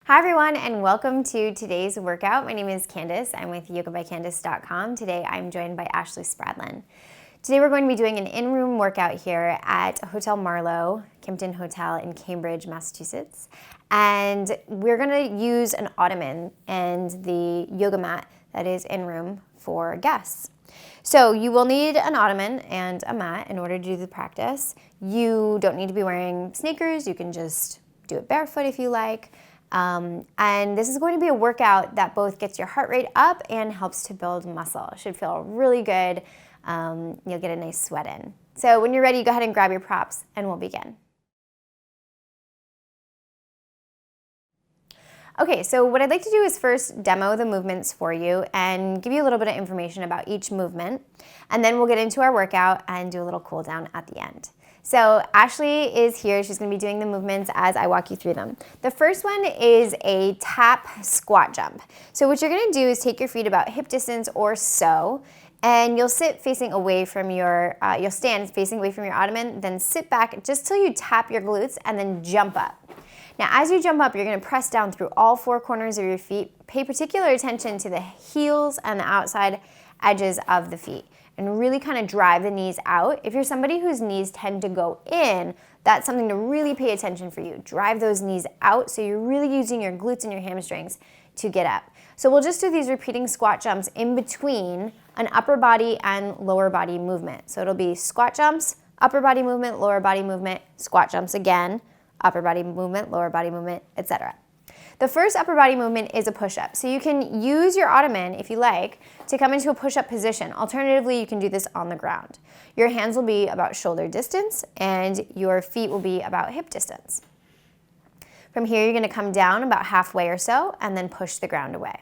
Hi everyone, and welcome to today's workout. My name is Candace. I'm with YogaByCandace.com. Today I'm joined by Ashley Spradlin. Today we're going to be doing an in-room workout here at Hotel Marlowe, Kimpton Hotel in Cambridge, Massachusetts. And we're going to use an Ottoman and the yoga mat that is in-room for guests. So you will need an Ottoman and a mat in order to do the practice. You don't need to be wearing sneakers. You can just do it barefoot if you like. And this is going to be a workout that both gets your heart rate up and helps to build muscle. It should feel really good. You'll get a nice sweat in. So when you're ready, go ahead and grab your props and we'll begin. Okay, so what I'd like to do is first demo the movements for you and give you a little bit of information about each movement. And then we'll get into our workout and do a little cool down at the end. So Ashley is here. She's going to be doing the movements as I walk you through them. The first one is a tap squat jump. So what you're going to do is take your feet about hip distance or so, and you'll sit facing away from your, you'll stand facing away from your Ottoman, then sit back just till you tap your glutes and then jump up. Now as you jump up, you're going to press down through all four corners of your feet. Pay particular attention to the heels and the outside edges of the feet, and really kind of drive the knees out. If you're somebody whose knees tend to go in, that's something to really pay attention for you. Drive those knees out so you're really using your glutes and your hamstrings to get up. So we'll just do these repeating squat jumps in between an upper body and lower body movement. So it'll be squat jumps, upper body movement, lower body movement, squat jumps again, upper body movement, lower body movement, etc. The first upper body movement is a push-up. So you can use your Ottoman, if you like, to come into a push-up position. Alternatively, you can do this on the ground. Your hands will be about shoulder distance and your feet will be about hip distance. From here, you're gonna come down about halfway or so and then push the ground away.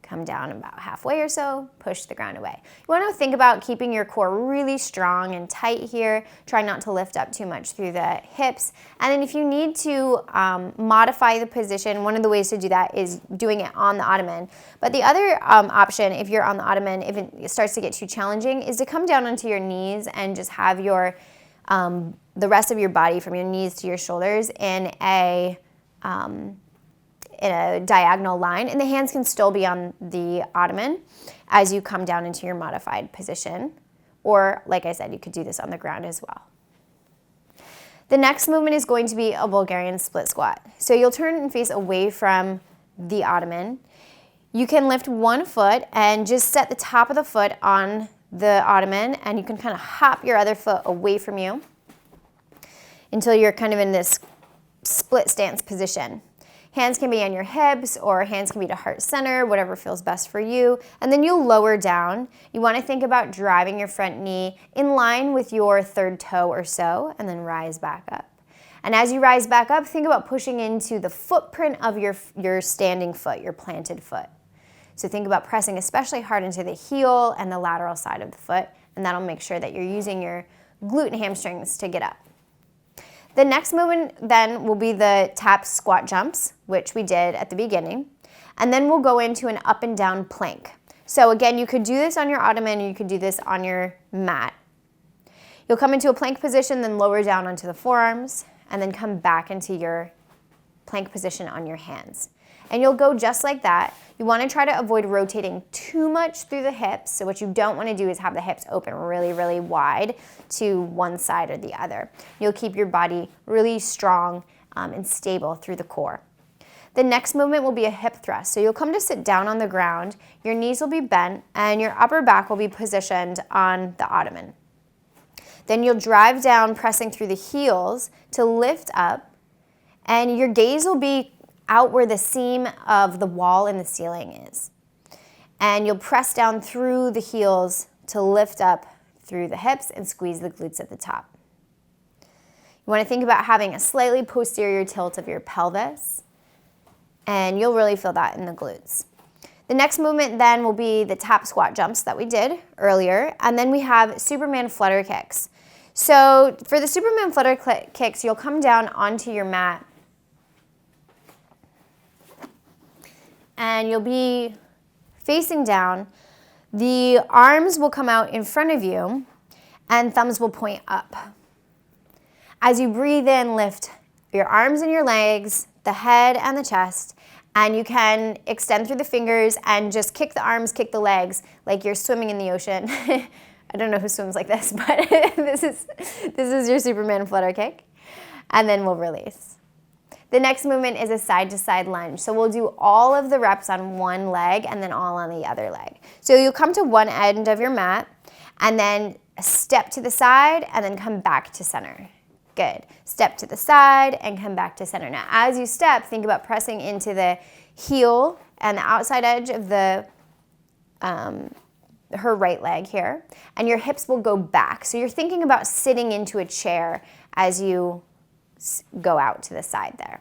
Come down about halfway or so, push the ground away. You want to think about keeping your core really strong and tight here. Try not to lift up too much through the hips. And then if you need to modify the position, one of the ways to do that is doing it on the Ottoman. But the other option, if you're on the Ottoman, if it starts to get too challenging, is to come down onto your knees and just have your the rest of your body from your knees to your shoulders in a diagonal line, and the hands can still be on the Ottoman as you come down into your modified position. Or, like I said, you could do this on the ground as well. The next movement is going to be a Bulgarian split squat. So you'll turn and face away from the Ottoman. You can lift one foot and just set the top of the foot on the Ottoman, and you can kind of hop your other foot away from you until you're kind of in this split stance position. Hands can be on your hips or hands can be to heart center, whatever feels best for you. And then you'll lower down. You want to think about driving your front knee in line with your third toe or so, and then rise back up. And as you rise back up, think about pushing into the footprint of your standing foot, your planted foot. So think about pressing especially hard into the heel and the lateral side of the foot, and that'll make sure that you're using your glute and hamstrings to get up. The next movement then will be the tap squat jumps, which we did at the beginning. And then we'll go into an up and down plank. So again, you could do this on your Ottoman, or you could do this on your mat. You'll come into a plank position, then lower down onto the forearms, and then come back into your plank position on your hands. And you'll go just like that. You want to try to avoid rotating too much through the hips. So what you don't want to do is have the hips open really, really wide to one side or the other. You'll keep your body really strong and stable through the core. The next movement will be a hip thrust. So you'll come to sit down on the ground, your knees will be bent, and your upper back will be positioned on the Ottoman. Then you'll drive down, pressing through the heels to lift up, and your gaze will be out where the seam of the wall in the ceiling is. And you'll press down through the heels to lift up through the hips and squeeze the glutes at the top. You want to think about having a slightly posterior tilt of your pelvis, and you'll really feel that in the glutes. The next movement then will be the tap squat jumps that we did earlier, and then we have Superman flutter kicks. So for the Superman flutter kicks, you'll come down onto your mat and you'll be facing down. The arms will come out in front of you and thumbs will point up. As you breathe in, lift your arms and your legs, the head and the chest, And you can extend through the fingers and just kick the arms, kick the legs like you're swimming in the ocean. I don't know who swims like this, but this is your Superman flutter kick. And then we'll release. The next movement is a side-to-side lunge. So we'll do all of the reps on one leg and then all on the other leg. So you'll come to one end of your mat and then step to the side and then come back to center. Good. Step to the side and come back to center. Now, as you step, think about pressing into the heel and the outside edge of her right leg here, and your hips will go back. So you're thinking about sitting into a chair as you go out to the side there.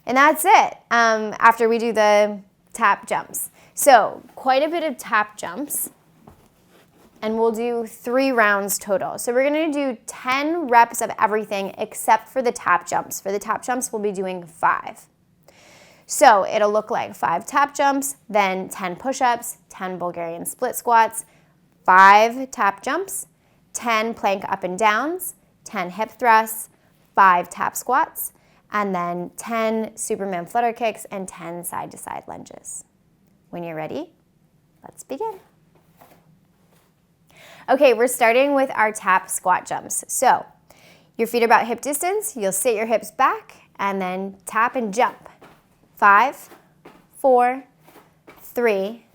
And that's it after we do the tap jumps. So quite a bit of tap jumps. And we'll do 3 rounds total. So we're gonna do 10 reps of everything except for the tap jumps. For the tap jumps, we'll be doing 5. So it'll look like 5 tap jumps, then 10 push-ups, 10 Bulgarian split squats, 5 tap jumps, 10 plank up and downs, 10 hip thrusts, 5 tap squats, and then 10 Superman flutter kicks and 10 side-to-side lunges. When you're ready, let's begin. Okay, we're starting with our tap squat jumps. So your feet are about hip distance. You'll sit your hips back and then tap and jump. 5, 4, 3,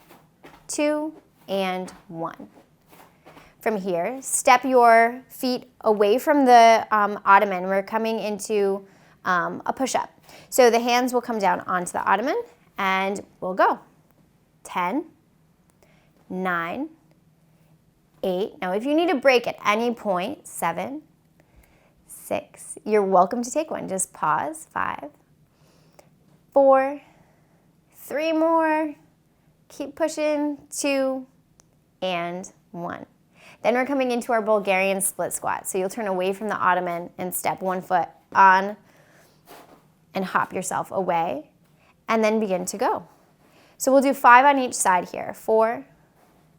2, and 1. From here, step your feet away from the ottoman. We're coming into a push-up. So the hands will come down onto the ottoman and we'll go. 10, 9, 8. Now, if you need a break at any point, 7, 6. You're welcome to take one. Just pause. 5, 4, 3 more. Keep pushing. 2, and 1. Then we're coming into our Bulgarian split squat. So you'll turn away from the ottoman and step one foot on and hop yourself away and then begin to go. So we'll do 5 on each side here. 4,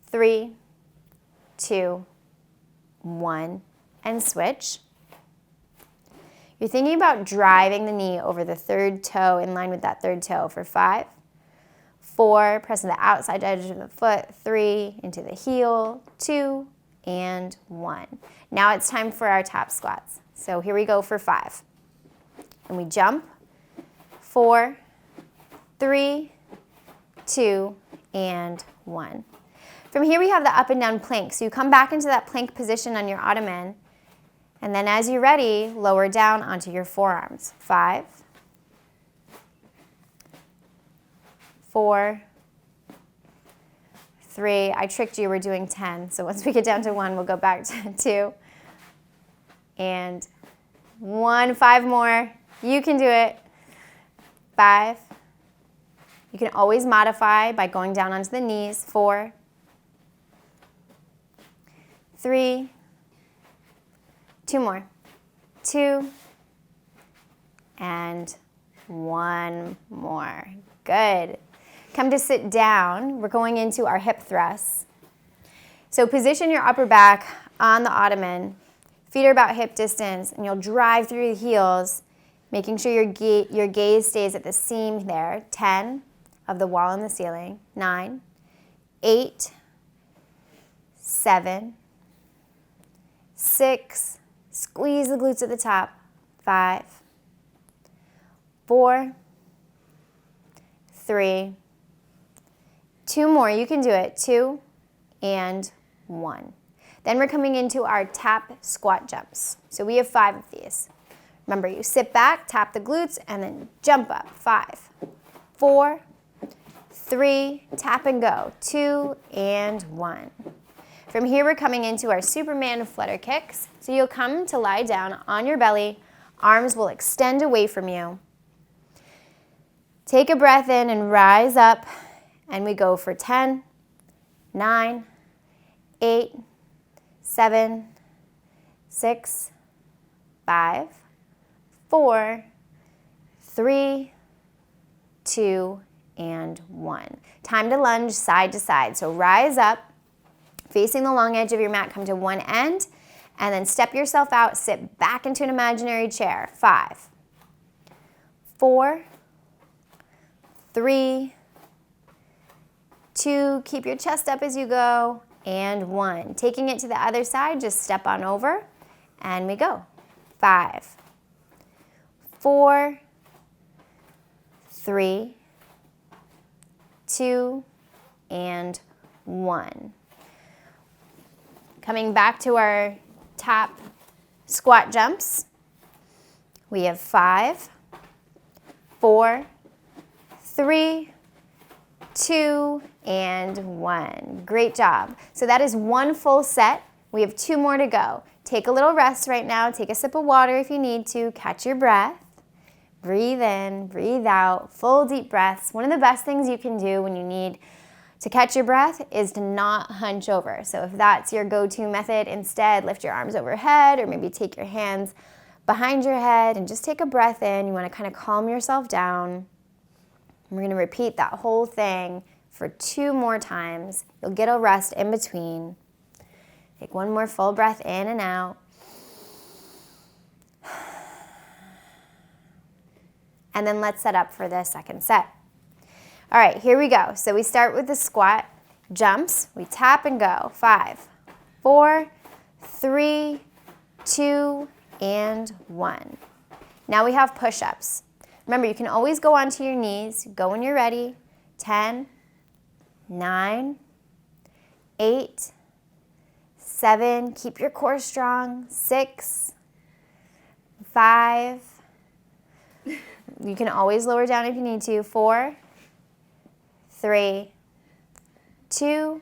3, 2, 1, and switch. You're thinking about driving the knee over the third toe in line with that third toe for 5, 4, pressing the outside edge of the foot, 3, into the heel, 2, and 1. Now it's time for our tap squats. So here we go for 5. And we jump, 4, 3, 2, and 1. From here we have the up and down plank. So you come back into that plank position on your ottoman, and then as you're ready, lower down onto your forearms. 5, 4, 3. I tricked you, we're doing 10. So once we get down to 1, we'll go back to 2, and 1. 5 more. You can do it. 5. You can always modify by going down onto the knees. 4, 3, 2 more, 2, and 1 more. Good. Come to sit down. We're going into our hip thrusts. So position your upper back on the ottoman. Feet are about hip distance, and you'll drive through the heels, making sure your gaze stays at the seam there. 10 of the wall and the ceiling. 9, 8, 7, 6, squeeze the glutes at the top. 5, 4, 3, 2 more. You can do it. 2, and 1. Then we're coming into our tap squat jumps. So we have 5 of these. Remember, you sit back, tap the glutes, and then jump up. 5, 4, 3, tap and go. 2, and 1. From here, we're coming into our Superman flutter kicks. So you'll come to lie down on your belly. Arms will extend away from you. Take a breath in and rise up. And we go for 10, 9, 8, 7, 6, 5, 4, 3, 2, and 1. Time to lunge side to side. So rise up. Facing the long edge of your mat, come to one end, and then step yourself out, sit back into an imaginary chair. 5, 4, 3, 2, keep your chest up as you go, and 1. Taking it to the other side, just step on over, and we go. 5, 4, 3, 2, and 1. Coming back to our tap squat jumps, we have 5, 4, 3, 2, and 1. Great job. So that is one full set. We have 2 more to go. Take a little rest right now. Take a sip of water if you need to. Catch your breath. Breathe in, breathe out, full deep breaths. One of the best things you can do when you need to catch your breath is to not hunch over. So if that's your go-to method, instead lift your arms overhead or maybe take your hands behind your head and just take a breath in. You want to kind of calm yourself down. We're going to repeat that whole thing for 2 more times. You'll get a rest in between. Take one more full breath in and out. And then let's set up for the second set. All right, here we go. So we start with the squat jumps. We tap and go. 5, 4, 3, 2, and 1. Now we have push-ups. Remember, you can always go onto your knees. Go when you're ready. 10, 9, 8, 7. Keep your core strong. 6, 5. You can always lower down if you need to. 4, 3, 2,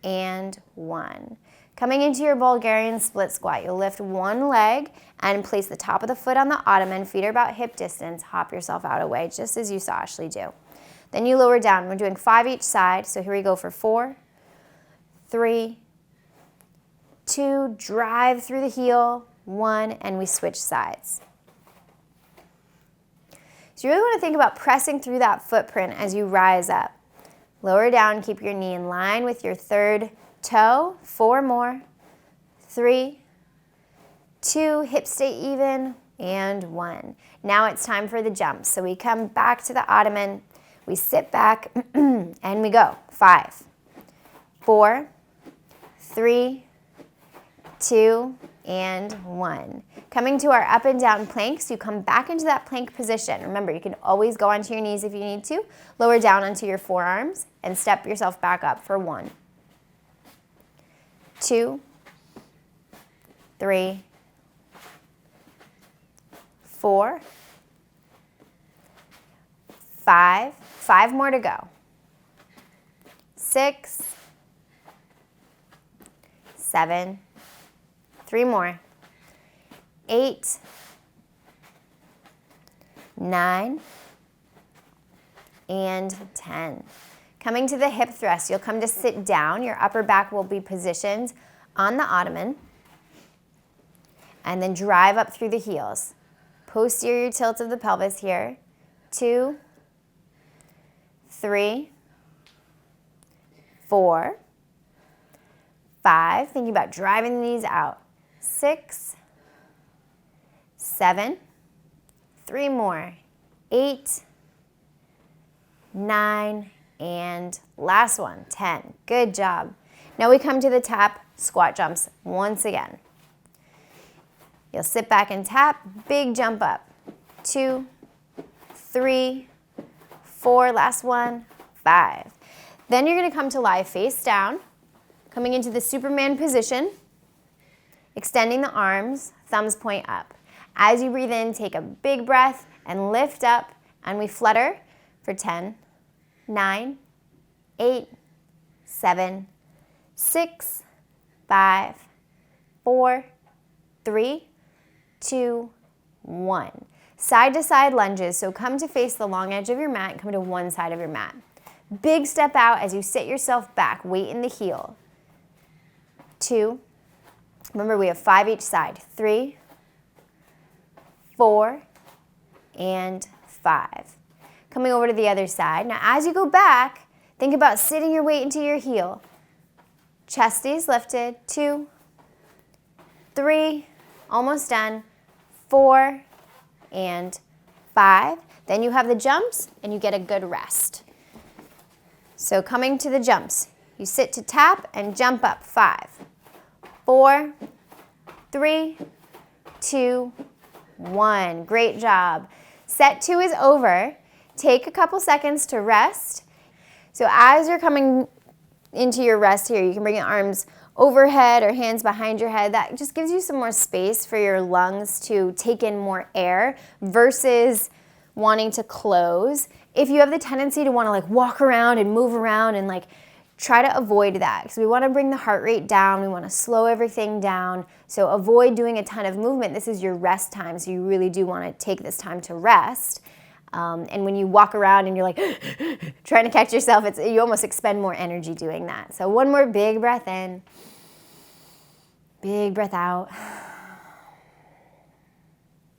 and 1. Coming into your Bulgarian split squat, you'll lift one leg and place the top of the foot on the Ottoman. Feet are about hip distance. Hop yourself out of the way, just as you saw Ashley do. Then you lower down. We're doing 5 each side. So here we go for 4, 3, 2. Drive through the heel. 1, and we switch sides. So you really want to think about pressing through that footprint as you rise up. Lower down, keep your knee in line with your third toe. 4 more. 3, 2, hips stay even, and 1. Now it's time for the jumps. So we come back to the Ottoman, we sit back, and we go. 5, 4, 3, 2, and 1. Coming to our up and down planks, you come back into that plank position. Remember, you can always go onto your knees if you need to. Lower down onto your forearms and step yourself back up for 1, 2, 3, 4, 5. 5 more to go. 6, 7, 3 more. 8, 9, and 10. Coming to the hip thrust, you'll come to sit down. Your upper back will be positioned on the Ottoman. And then drive up through the heels. Posterior tilt of the pelvis here. 2, 3, 4, 5. Thinking about driving the knees out. 6, 7, 3 more. 8, 9, and last one, 10. Good job. Now we come to the tap squat jumps once again. You'll sit back and tap, big jump up. 2, 3, 4, last one, 5. Then you're gonna come to lie face down, coming into the Superman position, extending the arms, thumbs point up. As you breathe in, take a big breath and lift up, and we flutter for 10, 9, 8, 7, 6, 5, 4, 3, 2, 1. Side to side lunges, so come to face the long edge of your mat and come to one side of your mat. Big step out as you sit yourself back, weight in the heel. 2, remember we have 5 each side. 3, 4, and 5. Coming over to the other side. Now as you go back, think about sitting your weight into your heel. Chest stays lifted. 2, 3, almost done. 4, and 5. Then you have the jumps and you get a good rest. So coming to the jumps, you sit to tap and jump up. 5, 4, 3, 2, 1. Great job. Set 2 is over. Take a couple seconds to rest. So as you're coming into your rest here, you can bring your arms overhead or hands behind your head. That just gives you some more space for your lungs to take in more air versus wanting to close. If you have the tendency to want to like walk around and move around and like try to avoid that, because we want to bring the heart rate down, we want to slow everything down. So avoid doing a ton of movement. This is your rest time, so you really do want to take this time to rest. And when you walk around and you're like trying to catch yourself, you almost expend more energy doing that. So one more big breath in, big breath out.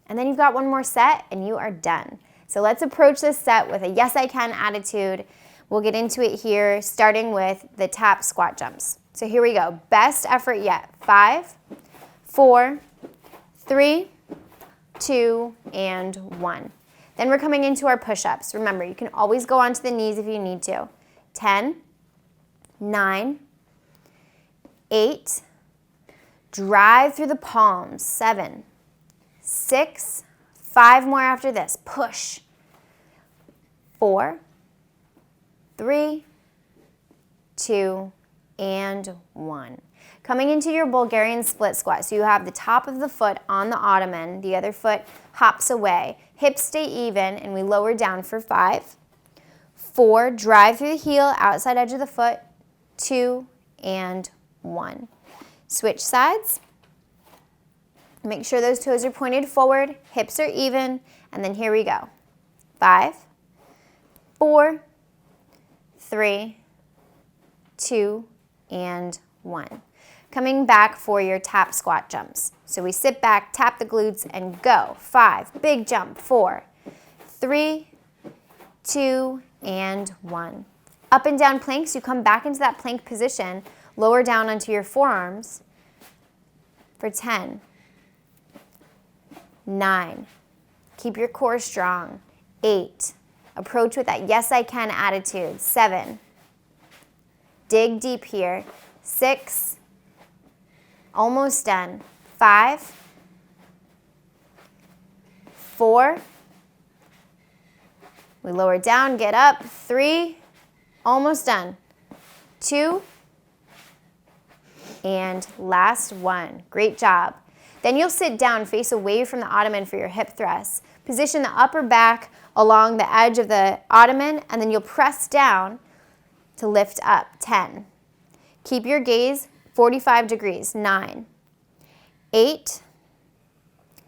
And then you've got one more set and you are done. So let's approach this set with a yes I can attitude. We'll get into it here, starting with the tap squat jumps. So here we go. Best effort yet. 5, 4, 3, 2, and 1. Then we're coming into our push-ups. Remember, you can always go onto the knees if you need to. 10, 9, 8, drive through the palms. 7, 6, 5 more after this. Push. 4, 3, 2, and 1. Coming into your Bulgarian split squat. So you have the top of the foot on the Ottoman, the other foot hops away. Hips stay even, and we lower down for 5, 4, drive through the heel, outside edge of the foot, 2, and 1. Switch sides. Make sure those toes are pointed forward, hips are even, and then here we go. 5, 4, 3, 2, and 1. Coming back for your tap squat jumps. So we sit back, tap the glutes, and go. 5, big jump. 4, 3, 2, and 1. Up and down planks, you come back into that plank position, lower down onto your forearms for 10, 9. Keep your core strong. 8. Approach with that yes I can attitude. 7. Dig deep here. 6. Almost done. 5. 4. We lower down, get up. 3. Almost done. 2. And last one. Great job. Then you'll sit down, face away from the Ottoman for your hip thrusts. Position the upper back along the edge of the Ottoman, and then you'll press down to lift up. 10. Keep your gaze 45 degrees. 9, 8,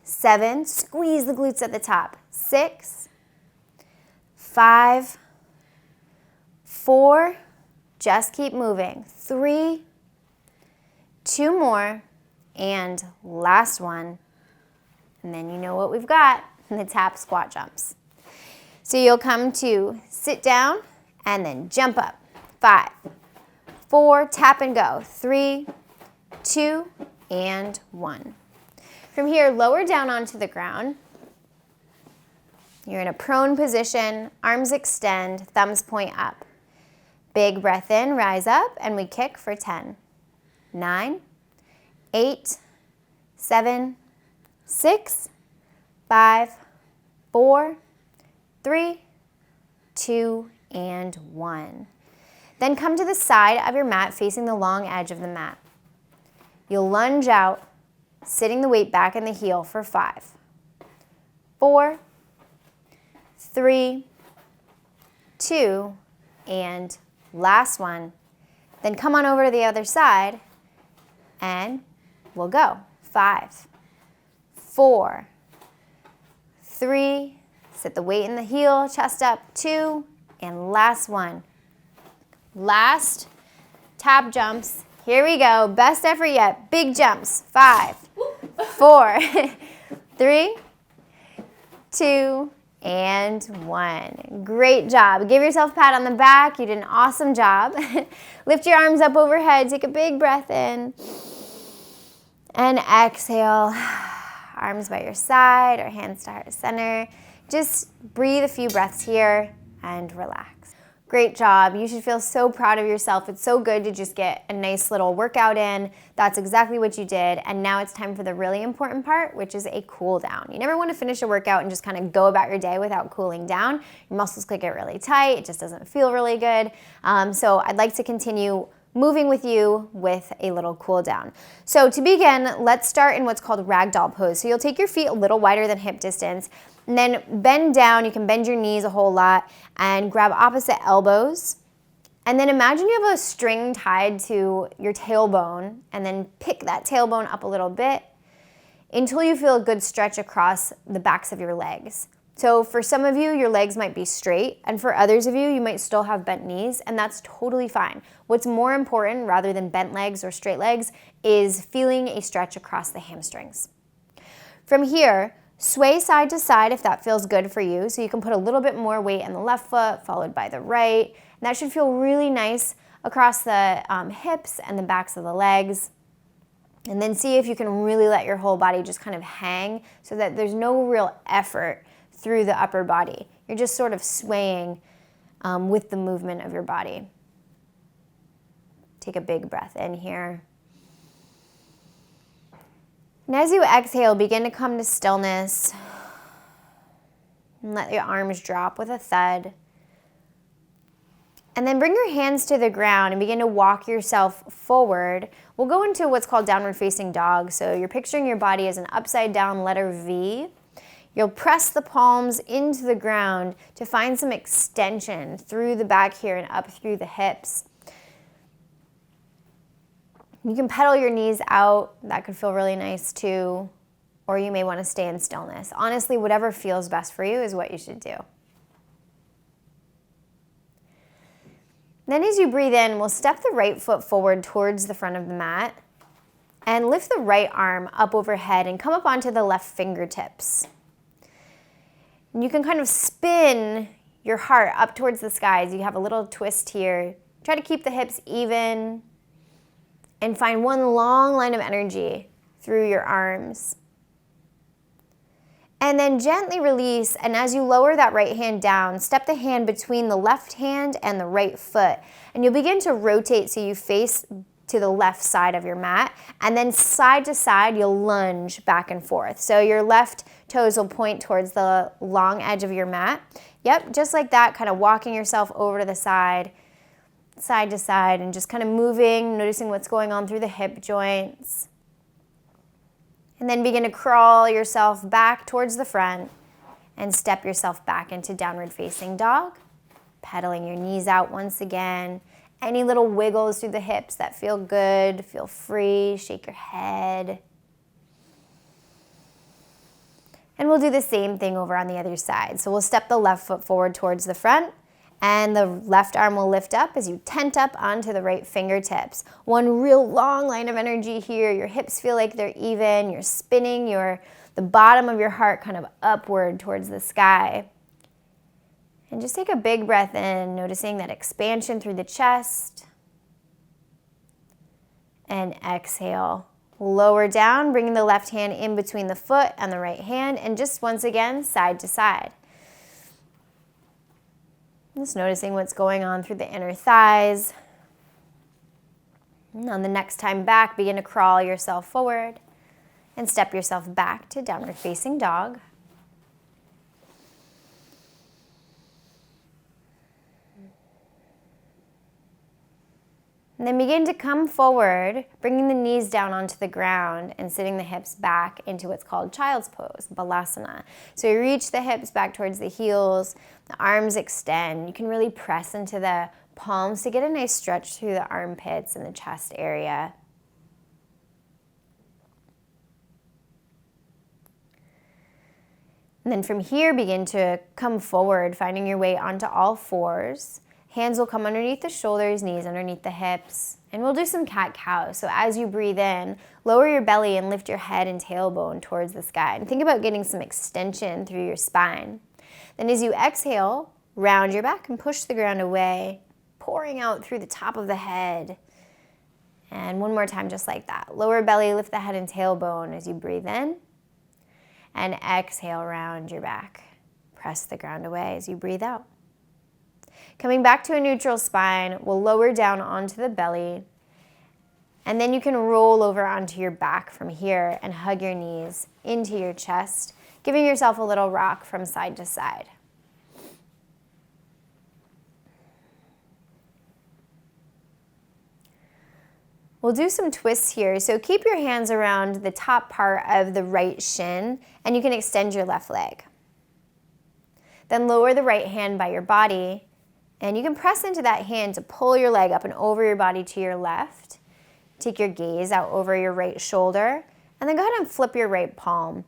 7, squeeze the glutes at the top. 6, 5, 4, just keep moving. 3, 2 more, and last one. And then you know what we've got, the tap squat jumps. So you'll come to sit down and then jump up. 5, 4, tap and go. 3, 2, and 1. From here, lower down onto the ground. You're in a prone position, arms extend, thumbs point up. Big breath in, rise up, and we kick for 10, 9, 8, 7, 6, 5, 4, 3, 2, and 1. Then come to the side of your mat facing the long edge of the mat. You'll lunge out, sitting the weight back in the heel for 5, 4, 3, 2, and last one. Then come on over to the other side and we'll go. 5, 4, 3, sit the weight in the heel, chest up, 2, and last one. Last tap jumps. Here we go. Best effort yet. Big jumps. 5, 4, 3, 2, and 1. Great job. Give yourself a pat on the back. You did an awesome job. Lift your arms up overhead. Take a big breath in. And exhale. Arms by your side or hands to heart center. Just breathe a few breaths here and relax. Great job. You should feel so proud of yourself. It's so good to just get a nice little workout in. That's exactly what you did. And now it's time for the really important part, which is a cool down. You never want to finish a workout and just kind of go about your day without cooling down. Your muscles could get really tight. It just doesn't feel really good. So I'd like to continue moving with you with a little cool down. So to begin, let's start in what's called Ragdoll Pose. So you'll take your feet a little wider than hip distance, and then bend down. You can bend your knees a whole lot and grab opposite elbows. And then imagine you have a string tied to your tailbone, and then pick that tailbone up a little bit until you feel a good stretch across the backs of your legs. So for some of you, your legs might be straight, and for others of you, you might still have bent knees, and that's totally fine. What's more important, rather than bent legs or straight legs, is feeling a stretch across the hamstrings. From here, sway side to side if that feels good for you. So you can put a little bit more weight in the left foot, followed by the right. And that should feel really nice across the hips and the backs of the legs. And then see if you can really let your whole body just kind of hang so that there's no real effort through the upper body. You're just sort of swaying with the movement of your body. Take a big breath in here. And as you exhale, begin to come to stillness and let your arms drop with a thud. And then bring your hands to the ground and begin to walk yourself forward. We'll go into what's called downward facing dog. So you're picturing your body as an upside down letter V. You'll press the palms into the ground to find some extension through the back here and up through the hips. You can pedal your knees out. That could feel really nice too. Or you may want to stay in stillness. Honestly, whatever feels best for you is what you should do. Then as you breathe in, we'll step the right foot forward towards the front of the mat and lift the right arm up overhead and come up onto the left fingertips. And you can kind of spin your heart up towards the sky as you have a little twist here. Try to keep the hips even and find one long line of energy through your arms. And then gently release, and as you lower that right hand down, step the hand between the left hand and the right foot. And you'll begin to rotate so you face to the left side of your mat. And then side to side, you'll lunge back and forth. So your left toes will point towards the long edge of your mat. Yep, just like that, kind of walking yourself over to the side to side, and just kind of moving, noticing what's going on through the hip joints. And then begin to crawl yourself back towards the front and step yourself back into downward facing dog, pedaling your knees out once again. Any little wiggles through the hips that feel good, feel free, shake your head. And we'll do the same thing over on the other side. So we'll step the left foot forward towards the front, and the left arm will lift up as you tent up onto the right fingertips. One real long line of energy here. Your hips feel like they're even. You're spinning the bottom of your heart kind of upward towards the sky. And just take a big breath in, noticing that expansion through the chest. And exhale. Lower down, bringing the left hand in between the foot and the right hand, and just once again, side to side. Just noticing what's going on through the inner thighs. And on the next time back, begin to crawl yourself forward and step yourself back to downward facing dog. And then begin to come forward, bringing the knees down onto the ground and sitting the hips back into what's called child's pose, Balasana. So you reach the hips back towards the heels, the arms extend. You can really press into the palms to get a nice stretch through the armpits and the chest area. And then from here, begin to come forward, finding your way onto all fours. Hands will come underneath the shoulders, knees underneath the hips. And we'll do some cat-cow. So as you breathe in, lower your belly and lift your head and tailbone towards the sky. And think about getting some extension through your spine. Then as you exhale, round your back and push the ground away, pouring out through the top of the head. And one more time, just like that. Lower belly, lift the head and tailbone as you breathe in. And exhale, round your back. Press the ground away as you breathe out. Coming back to a neutral spine, we'll lower down onto the belly, and then you can roll over onto your back from here and hug your knees into your chest, giving yourself a little rock from side to side. We'll do some twists here, so keep your hands around the top part of the right shin, and you can extend your left leg. Then lower the right hand by your body, and you can press into that hand to pull your leg up and over your body to your left. Take your gaze out over your right shoulder, and then go ahead and flip your right palm.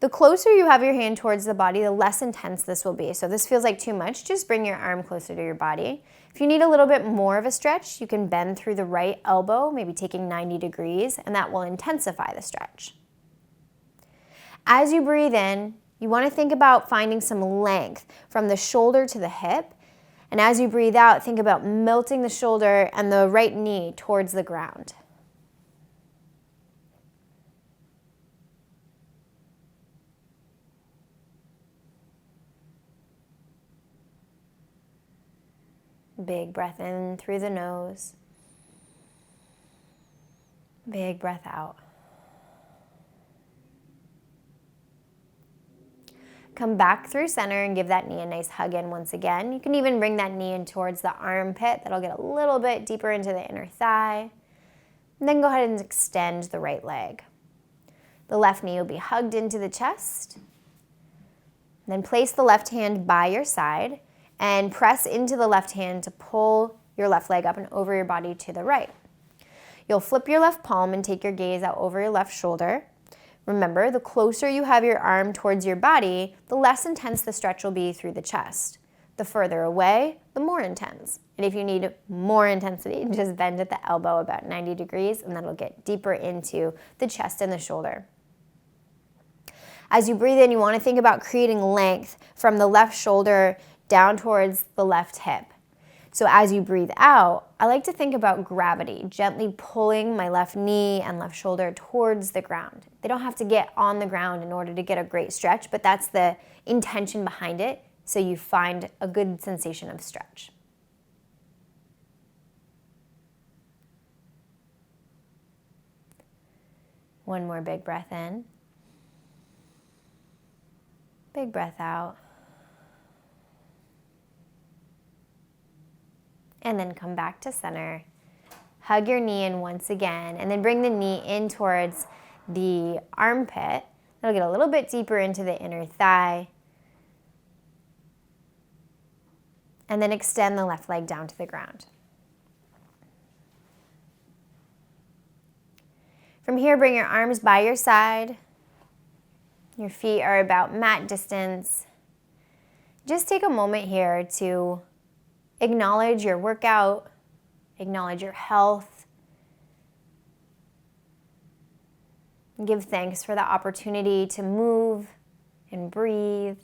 The closer you have your hand towards the body, the less intense this will be. So if this feels like too much, just bring your arm closer to your body. If you need a little bit more of a stretch, you can bend through the right elbow, maybe taking 90 degrees, and that will intensify the stretch. As you breathe in, you want to think about finding some length from the shoulder to the hip. And as you breathe out, think about melting the shoulder and the right knee towards the ground. Big breath in through the nose. Big breath out. Come back through center and give that knee a nice hug in once again. You can even bring that knee in towards the armpit. That'll get a little bit deeper into the inner thigh. And then go ahead and extend the right leg. The left knee will be hugged into the chest. Then place the left hand by your side and press into the left hand to pull your left leg up and over your body to the right. You'll flip your left palm and take your gaze out over your left shoulder. Remember, the closer you have your arm towards your body, the less intense the stretch will be through the chest. The further away, the more intense. And if you need more intensity, just bend at the elbow about 90 degrees, and that'll get deeper into the chest and the shoulder. As you breathe in, you want to think about creating length from the left shoulder down towards the left hip. So as you breathe out, I like to think about gravity, gently pulling my left knee and left shoulder towards the ground. They don't have to get on the ground in order to get a great stretch, but that's the intention behind it, so you find a good sensation of stretch. One more big breath in. Big breath out. And then come back to center. Hug your knee in once again, and then bring the knee in towards the armpit. That'll get a little bit deeper into the inner thigh. And then extend the left leg down to the ground. From here, bring your arms by your side. Your feet are about mat distance. Just take a moment here to acknowledge your workout, acknowledge your health, and give thanks for the opportunity to move and breathe.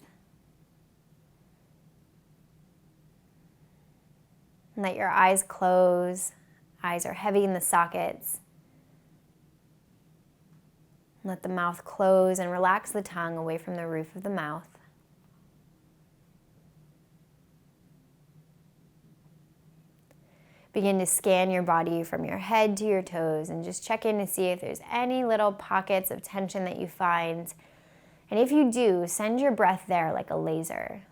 And let your eyes close. Eyes are heavy in the sockets. Let the mouth close and relax the tongue away from the roof of the mouth. Begin to scan your body from your head to your toes and just check in to see if there's any little pockets of tension that you find. And if you do, send your breath there like a laser.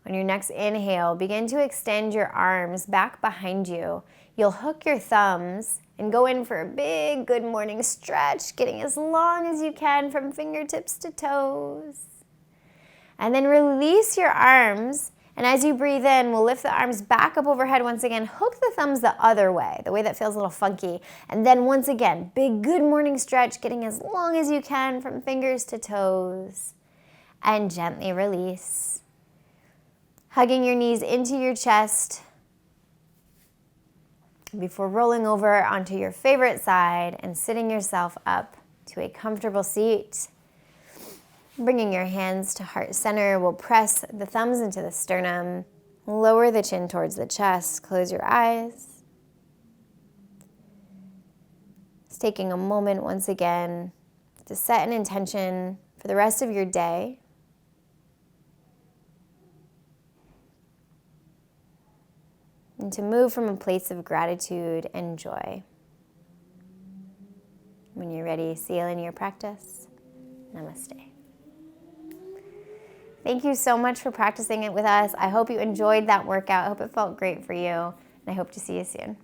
On your next inhale, begin to extend your arms back behind you. You'll hook your thumbs and go in for a big good morning stretch, getting as long as you can from fingertips to toes. And then release your arms, and as you breathe in, we'll lift the arms back up overhead once again. Hook the thumbs the other way, the way that feels a little funky. And then once again, big good morning stretch, getting as long as you can from fingers to toes. And gently release. Hugging your knees into your chest before rolling over onto your favorite side and sitting yourself up to a comfortable seat. Bringing your hands to heart center, we'll press the thumbs into the sternum, lower the chin towards the chest, close your eyes. Just taking a moment once again to set an intention for the rest of your day. And to move from a place of gratitude and joy. When you're ready, seal in your practice. Namaste. Thank you so much for practicing it with us. I hope you enjoyed that workout. I hope it felt great for you, and I hope to see you soon.